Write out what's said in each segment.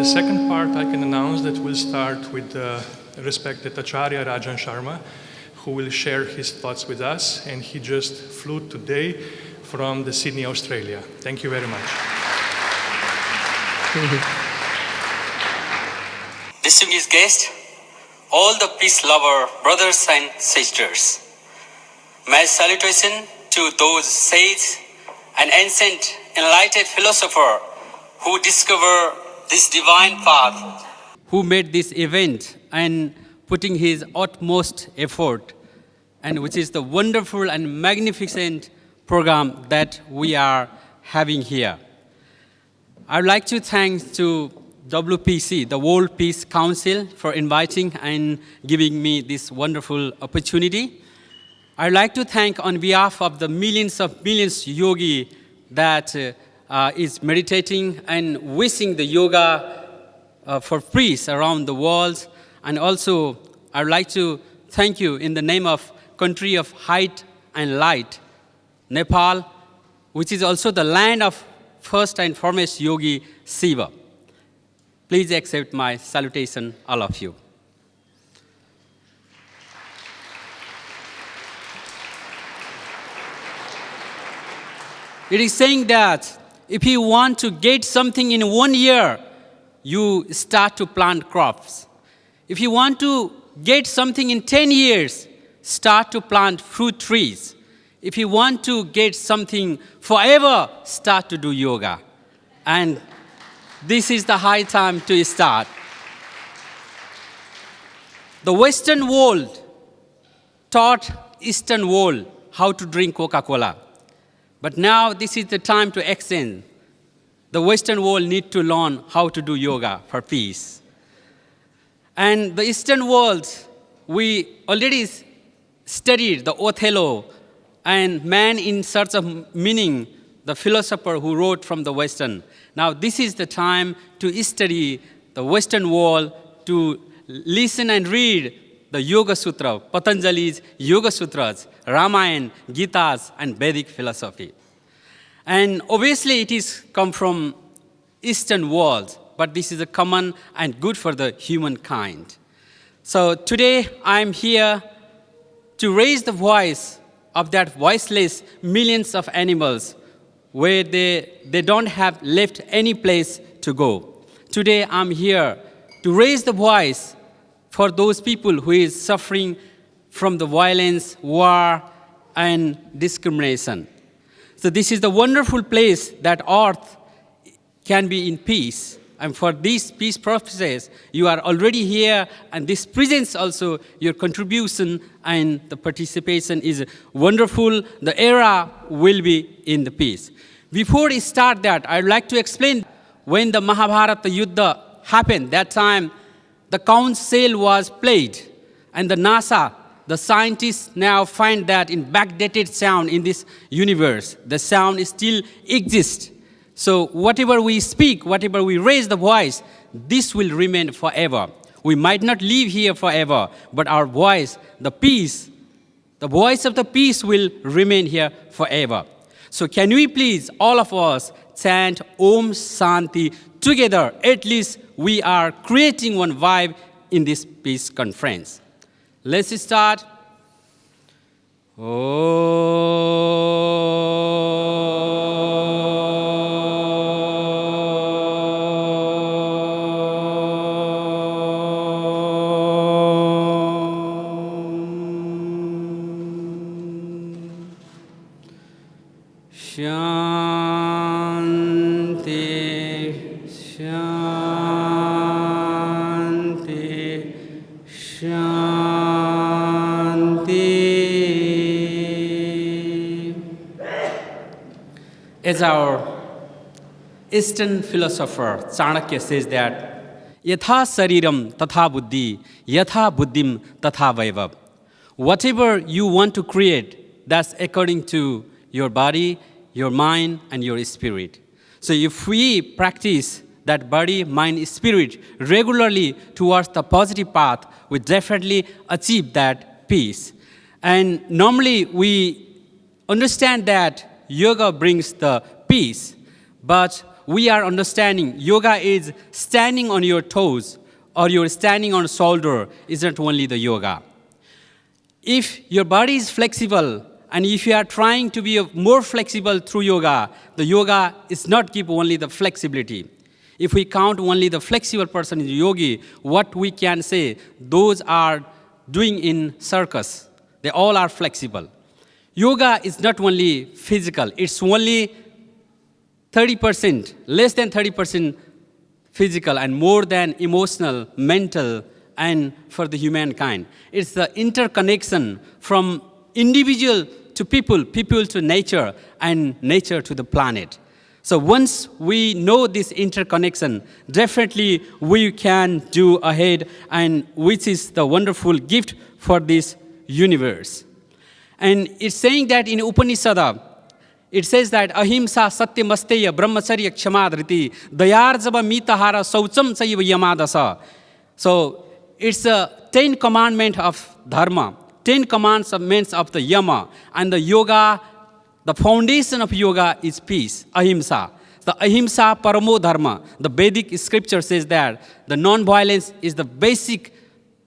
second part, I can announce that we'll start with respected Acharya Rajan Sharma, who will share his thoughts with us, and he just flew today from Sydney, Australia. Thank you very much. Distinguished guests, all the peace lover brothers and sisters, my salutation to those sages and ancient enlightened philosophers who discover this divine path, who made this event and putting his utmost effort, and which is the wonderful and magnificent program that we are having here. I'd like to thank to WPC, the World Peace Council, for inviting and giving me this wonderful opportunity. I'd like to thank on behalf of the millions yogi that is meditating and wishing the yoga for peace around the world. And also, I'd like to thank you in the name of country of height and light, Nepal, which is also the land of first and foremost yogi Shiva. Please accept my salutation, all of you. It is saying that if you want to get something in 1 year, you start to plant crops. If you want to get something in 10 years, start to plant fruit trees. If you want to get something forever, start to do yoga. And this is the high time to start. The Western world taught Eastern world how to drink Coca-Cola. But now this is the time to extend. The Western world needs to learn how to do yoga for peace. And the Eastern world, we already studied the Othello and Man in Search of Meaning, the philosopher who wrote from the Western. Now this is the time to study the Western world, to listen and read the Yoga Sutra, Patanjali's Yoga Sutras, Ramayana, Gitas, and Vedic philosophy. And obviously it is come from Eastern world, but this is a common and good for the humankind. So today I'm here to raise the voice of that voiceless millions of animals where they don't have left any place to go. Today I'm here to raise the voice for those people who is suffering from the violence, war, and discrimination. So this is the wonderful place that earth can be in peace. And for these peace process, you are already here, and this presents also your contribution, and the participation is wonderful. The era will be in the peace. Before we start that, I'd like to explain when the Mahabharata Yuddha happened, that time the conch shell was played, and the NASA, the scientists now find that in backdated sound in this universe, the sound still exists. So whatever we speak, whatever we raise the voice, this will remain forever. We might not live here forever, but our voice, the peace, the voice of the peace will remain here forever. So can we please, all of us, chant Om Shanti together? At least we are creating one vibe in this peace conference. Let's start. As our Eastern philosopher Chanakya says that, Yatha Sariram Tatha Buddhi, Yatha Buddhim Tatha Vaibhav. Whatever you want to create, that's according to your body, your mind, and your spirit. So if we practice that body, mind, spirit regularly towards the positive path, we definitely achieve that peace. And normally we understand that yoga brings the peace, but we are understanding yoga is standing on your toes or you're standing on a shoulder isn't only the yoga. If your body is flexible and if you are trying to be more flexible through yoga, the yoga is not give only the flexibility. If we count only the flexible person in the yogi, what we can say, those are doing in circus. They all are flexible. Yoga is not only physical, it's only 30%, less than 30% physical and more than emotional, mental, and for the humankind. It's the interconnection from individual to people, people to nature, and nature to the planet. So once we know this interconnection, definitely we can do ahead, and which is the wonderful gift for this universe. And it's saying that in Upanishad, it says that ahimsa satyamasteya brahmacharya kshamadriti dayarjava mitahara saucham chaiva yamadasa. So it's a 10 commandment of dharma, 10 commandments of the yama, and the yoga, the foundation of yoga is peace, ahimsa. The ahimsa paramo dharma. The Vedic scripture says that the non-violence is the basic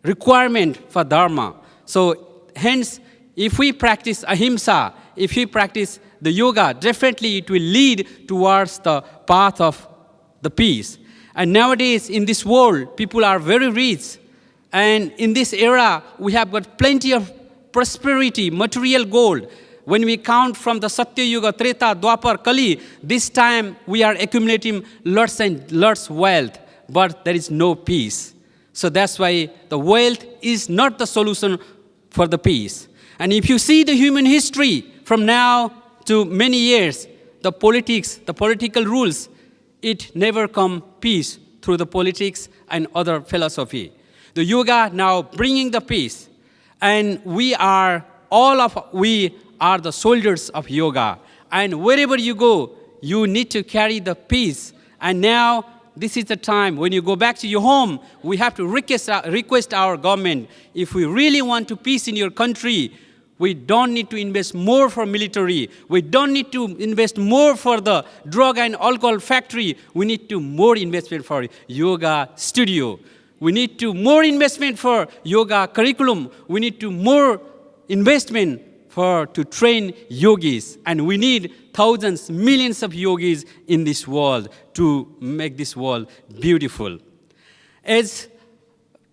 requirement for dharma. So hence, if we practice ahimsa, if we practice the yoga, definitely it will lead towards the path of the peace. And nowadays in this world, people are very rich. And in this era, we have got plenty of prosperity, material gold. When we count from the Satya Yuga, Treta, Dwapar, Kali, this time we are accumulating lots and lots of wealth, but there is no peace. So that's why the wealth is not the solution for the peace. And if you see the human history from now to many years, the politics, the political rules, it never come peace through the politics and other philosophy. The yoga now bringing the peace, and we are the soldiers of yoga. And wherever you go, you need to carry the peace. And now this is the time when you go back to your home, we have to request our government, if we really want to peace in your country, we don't need to invest more for military. We don't need to invest more for the drug and alcohol factory. We need to more investment for yoga studio. We need to more investment for yoga curriculum. We need to more investment to train yogis. And we need thousands, millions of yogis in this world to make this world beautiful. As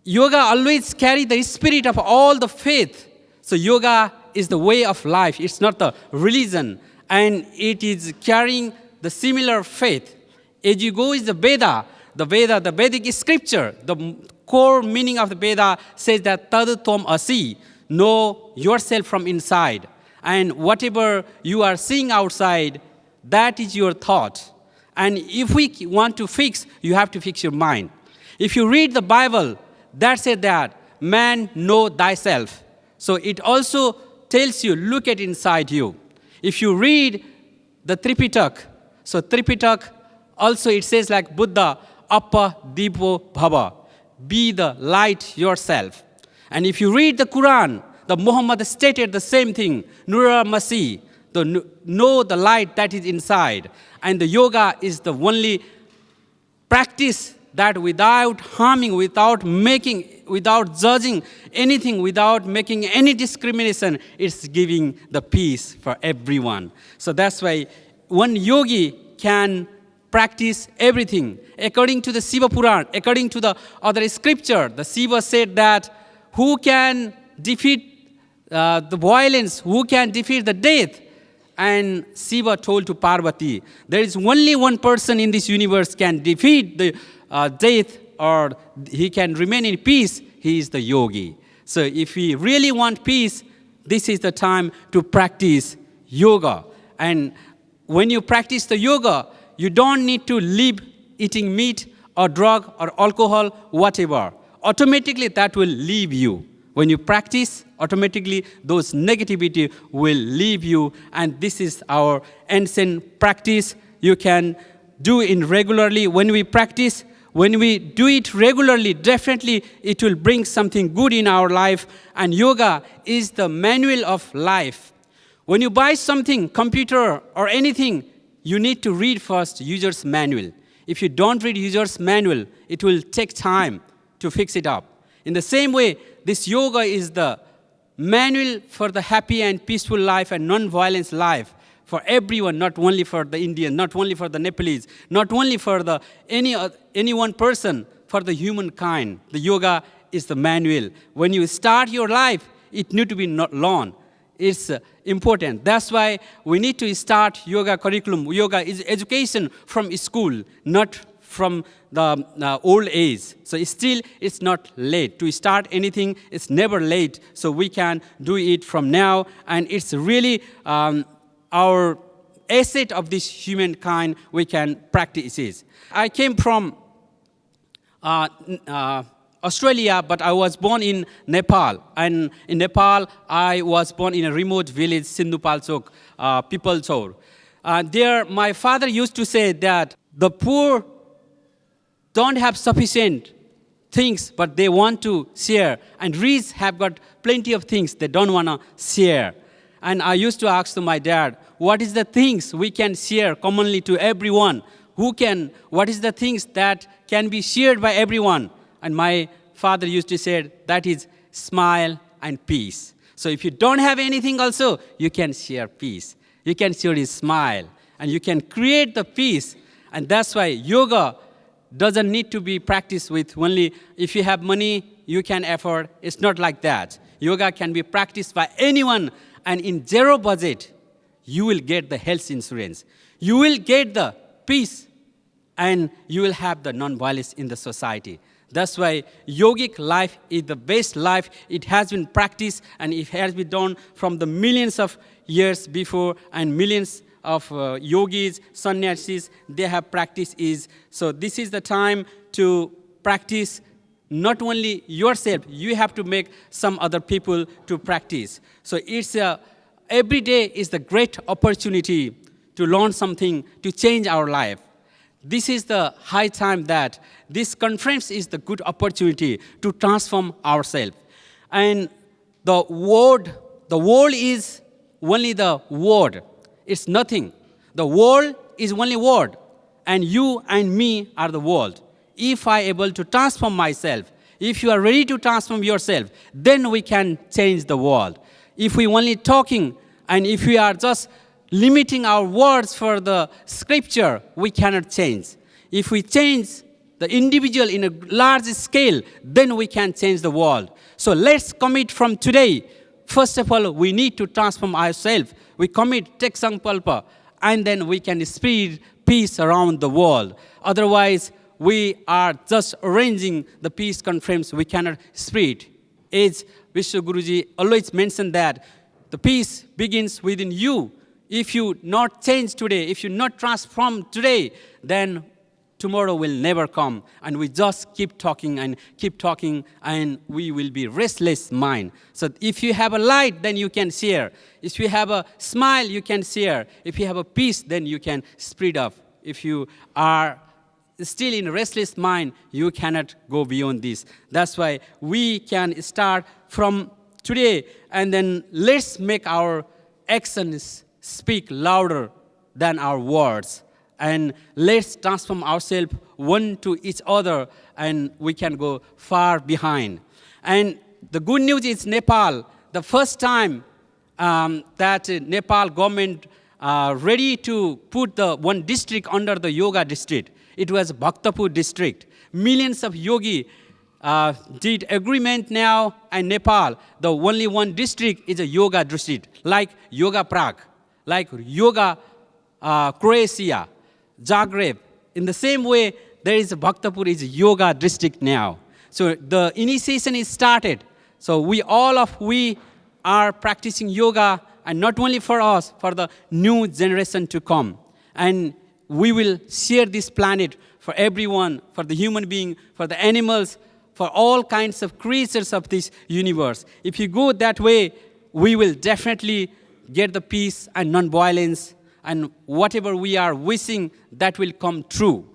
yoga always carry the spirit of all the faith. So yoga is the way of life. It's not the religion. And it is carrying the similar faith. As you go is the Veda, the Vedic scripture, the core meaning of the Veda says that tad tvam asi, know yourself from inside. And whatever you are seeing outside, that is your thought. And if we want to fix, you have to fix your mind. If you read the Bible, that said that man know thyself. So it also tells you, look at inside you. If you read the Tripitak, so Tripitak also it says like Buddha, Appa Dipo Bhava, be the light yourself. And if you read the Quran, the Muhammad stated the same thing, Nura Masih, know the light that is inside. And the yoga is the only practice that without harming, without judging anything, without making any discrimination, it's giving the peace for everyone. So that's why one yogi can practice everything. According to the Shiva Puran, according to the other scripture, the Shiva said that who can defeat the violence, who can defeat the death? And Shiva told to Parvati, there is only one person in this universe can defeat the death, or he can remain in peace. He is the yogi. So if we really want peace, this is the time to practice yoga. And when you practice the yoga, you don't need to live eating meat or drug or alcohol, whatever. Automatically that will leave you. When you practice, automatically those negativity will leave you. And this is our ancient practice. You can do it regularly. When we practice, when we do it regularly, definitely it will bring something good in our life. And yoga is the manual of life. When you buy something, computer or anything, you need to read first user's manual. If you don't read user's manual, it will take time to fix it up. In the same way, this yoga is the manual for the happy and peaceful life and non-violence life for everyone, not only for the Indian, not only for the Nepalese, not only for the any one person, for the humankind. The yoga is the manual. When you start your life, it need to be not long. It's important. That's why we need to start yoga curriculum. Yoga is education from school, not from the old age. So it's not late. To start anything, it's never late. So we can do it from now. And it's really our asset of this humankind we can practice it. I came from Australia, but I was born in Nepal. And in Nepal, I was born in a remote village, Sindhupalchok, Pipalchor. There, my father used to say that the poor don't have sufficient things, but they want to share. And rich have got plenty of things they don't want to share. And I used to ask to my dad, what is the things we can share commonly to everyone? What is the things that can be shared by everyone? And my father used to say, that is smile and peace. So if you don't have anything also, you can share peace. You can share a smile. And you can create the peace. And that's why yoga doesn't need to be practiced with only if you have money, you can afford. It's not like that. Yoga can be practiced by anyone. And in zero budget, you will get the health insurance. You will get the peace. And you will have the non-violence in the society. That's why yogic life is the best life. It has been practiced and it has been done from the millions of years before, and millions of yogis, sannyasis, they have practiced is. So this is the time to practice not only yourself, you have to make some other people to practice. So it's every day is the great opportunity to learn something, to change our life. This is the high time that this conference is the good opportunity to transform ourselves. And the world is only the word. It's nothing. The world is only word. And you and me are the world. If I able to transform myself, if you are ready to transform yourself, then we can change the world. If we only talking and if we are just limiting our words for the scripture, we cannot change. If we change the individual in a large scale, then we can change the world. So let's commit from today. First of all, we need to transform ourselves. We commit, take sankalpa, and then we can spread peace around the world. Otherwise, we are just arranging the peace conference. We cannot spread. As Vishnu Guruji always mentioned that the peace begins within you. If you not change today, if you not transform today, then tomorrow will never come. And we just keep talking, and we will be restless mind. So if you have a light, then you can share. If you have a smile, you can share. If you have a peace, then you can spread up. If you are still in restless mind, you cannot go beyond this. That's why we can start from today, and then let's make our actions speak louder than our words. And let's transform ourselves one to each other, and we can go far behind. And the good news is Nepal, the first time that Nepal government ready to put the one district under the yoga district. It was Bhaktapur district. Millions of yogi did agreement now, and Nepal, the only one district is a yoga district, like Yoga Prague, like Yoga Croatia, Zagreb. In the same way, there is Bhaktapur is a yoga district now. So the initiation is started. So we are practicing yoga, and not only for us, for the new generation to come. And we will share this planet for everyone, for the human being, for the animals, for all kinds of creatures of this universe. If you go that way, we will definitely get the peace and non-violence, and whatever we are wishing, that will come true.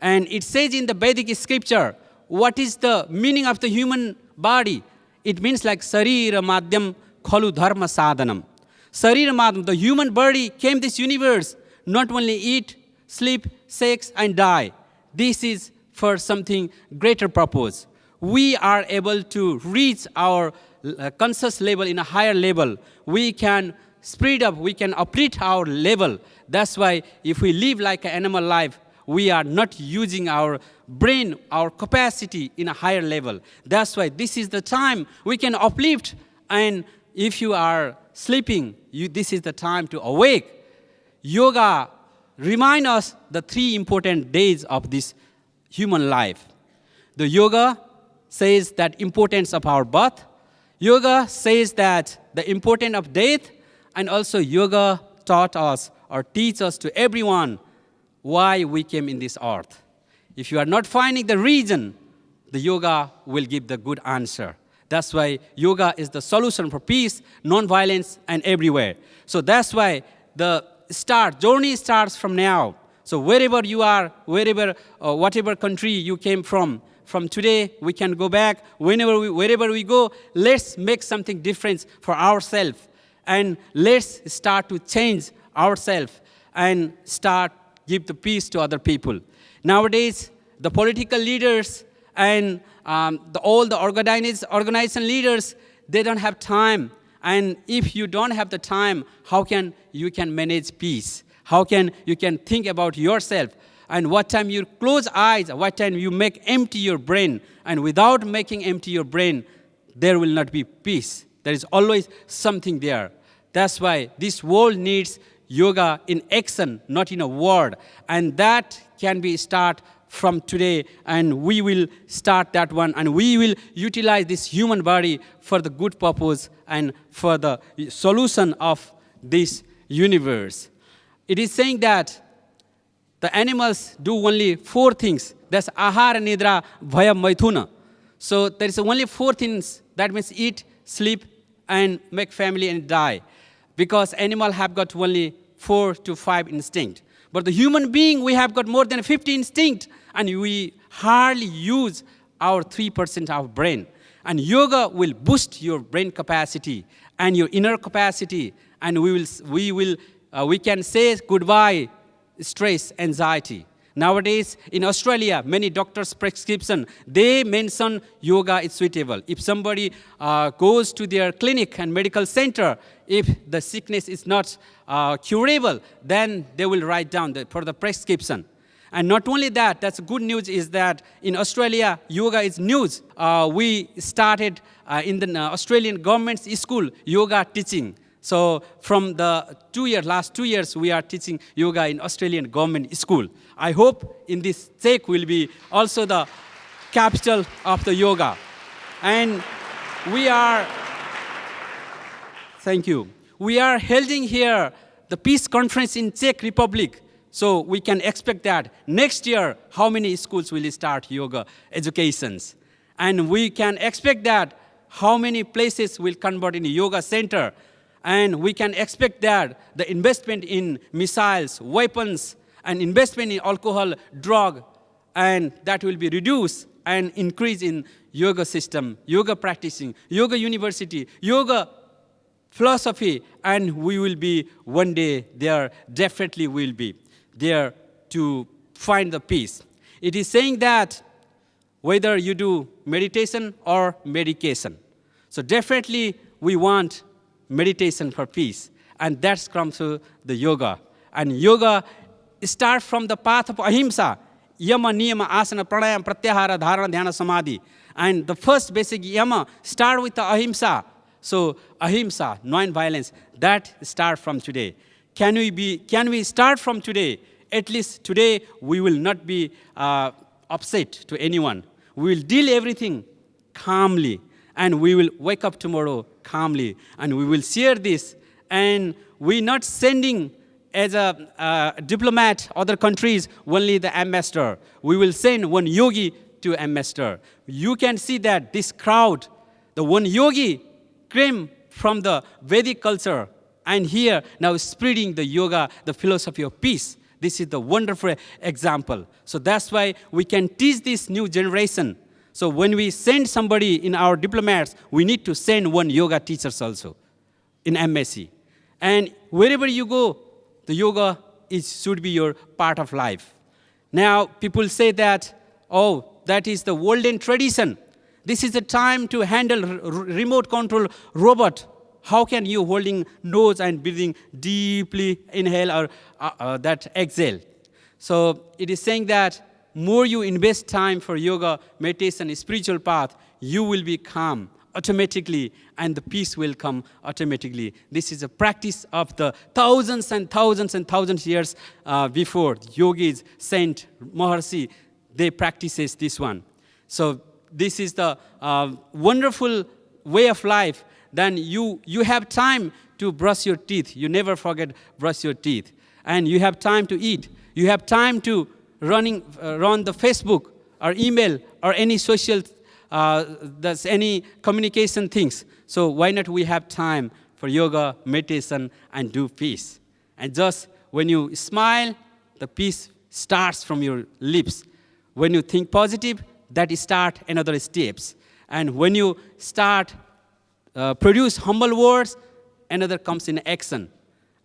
And it says in the Vedic scripture, what is the meaning of the human body? It means like sarira madhyam khalu dharma sadhanam. Sarira madhyam, the human body came this universe not only eat, sleep, sex, and die. This is for something greater purpose. We are able to reach our conscious level in a higher level. We can speed up, we can uplift our level. That's why if we live like an animal life, we are not using our brain, our capacity in a higher level. That's why this is the time we can uplift. And if you are sleeping, this is the time to awake. Yoga reminds us the 3 important days of this human life. The yoga says that importance of our birth. Yoga says that the importance of death. And also yoga taught us or teach us to everyone why we came in this earth. If you are not finding the reason, the yoga will give the good answer. That's why yoga is the solution for peace, non-violence, and everywhere. So that's why the journey starts from now. So wherever you are, whatever country you came from today we can go back. Wherever we go, let's make something different for ourselves. And let's start to change ourselves and start give the peace to other people. Nowadays, the political leaders and all the organization leaders, they don't have time. And if you don't have the time, how can you manage peace? How can you think about yourself? And what time you close eyes, what time you make empty your brain. And without making empty your brain, there will not be peace. There is always something there. That's why this world needs yoga in action, not in a word. And that can be start from today. And we will start that one. And we will utilize this human body for the good purpose and for the solution of this universe. It is saying that the animals do only 4 things. That's ahara, nidra, bhaya, maithuna. So there is only 4 things. That means eat, sleep, and make family and die. Because animals have got only 4 to 5 instincts. But the human being, we have got more than 50 instincts. And we hardly use our 3% of brain. And yoga will boost your brain capacity and your inner capacity. And we can say goodbye stress, anxiety. Nowadays, in Australia, many doctors' prescription, they mention yoga is suitable. If somebody goes to their clinic and medical center, if the sickness is not curable, then they will write down for the prescription. And not only that, that's good news is that in Australia, yoga is news. We started in the Australian government's school, yoga teaching. So from the last 2 years, we are teaching yoga in Australian government school. I hope in this Czech will be also the capital of the yoga. And thank you. We are holding here the peace conference in Czech Republic. So we can expect that next year, how many schools will start yoga educations? And we can expect that how many places will convert in a yoga center. And we can expect that the investment in missiles, weapons, and investment in alcohol, drug, and that will be reduced and increase in yoga system, yoga practicing, yoga university, yoga philosophy, and we will be one day there, definitely will be there to find the peace. It is saying that whether you do meditation or medication. So definitely we want meditation for peace. And that comes to the yoga. And yoga starts from the path of ahimsa. Yama, niyama, asana, pranayama, pratyahara, dharana, dhyana, samadhi. And the first basic yama start with the ahimsa. So ahimsa, non-violence, that start from today. Can we start from today? At least today we will not be upset to anyone. We will deal everything calmly. And we will wake up tomorrow calmly. And we will share this. And we're not sending as a diplomat other countries only the ambassador. We will send one yogi to ambassador. You can see that this crowd, the one yogi came from the Vedic culture. And here now spreading the yoga, the philosophy of peace. This is the wonderful example. So that's why we can teach this new generation. So when we send somebody in our diplomats, we need to send one yoga teachers also in embassy. And wherever you go, the yoga should be your part of life. Now, people say that, oh, that is the olden tradition. This is the time to handle remote control robot. How can you holding nose and breathing deeply inhale or that exhale? So it is saying that more you invest time for yoga, meditation, spiritual path, you will be calm automatically, and the peace will come automatically. This is a practice of the thousands and thousands and thousands years before. Yogis, saint, Maharshi, they practices this one. So this is the wonderful way of life. Then you have time to brush your teeth. You never forget brush your teeth. And you have time to eat. You have time to run the Facebook or email or any social that's any communication things. So why not we have time for yoga, meditation, and do peace? And just when you smile, the peace starts from your lips. When you think positive, that start another steps. And when you start produce humble words, another comes in action.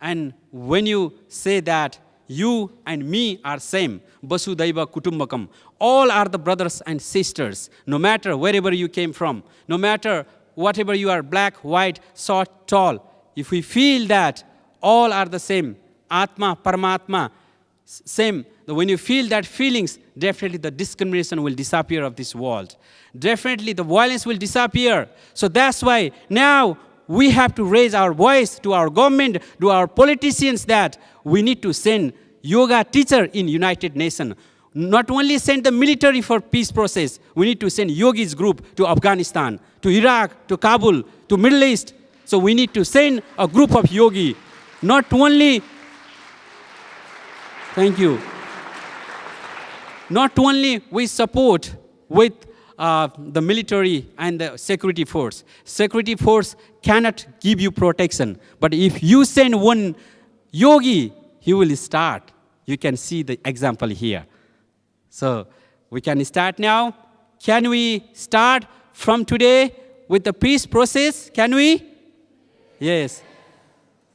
And when you say that you and me are same, Vasudhaiva Kutumbakam, all are the brothers and sisters, no matter wherever you came from, no matter whatever you are, black, white, short, tall. If we feel that all are the same, Atma, Paramatma, same, when you feel that feelings, definitely the discrimination will disappear of this world. Definitely the violence will disappear. So that's why now we have to raise our voice to our government, to our politicians, that we need to send yoga teacher in United Nations. Not only send the military for peace process, we need to send yogis group to Afghanistan, to Iraq, to Kabul, to Middle East. So we need to send a group of yogi. Not only, thank you. Not only we support with the military and the security force. Security force cannot give you protection. But if you send one yogi, he will start. You can see the example here. So we can start now. Can we start from today with the peace process? Can we? Yes.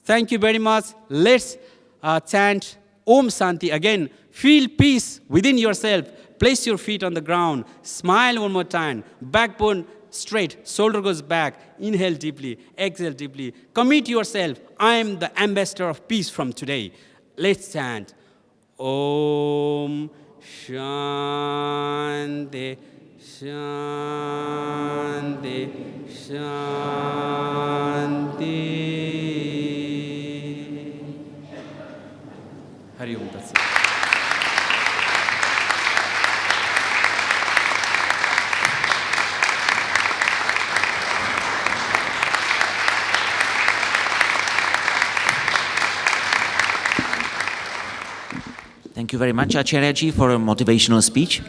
Thank you very much. Let's chant Om Shanti again. Feel peace within yourself. Place your feet on the ground. Smile one more time. Backbone straight. Shoulder goes back. Inhale deeply. Exhale deeply. Commit yourself. I am the ambassador of peace from today. Let's chant. Om Shanti Shanti Shanti. Hari Om Tat Sat. Thank you very much, Acharya ji, for a motivational speech.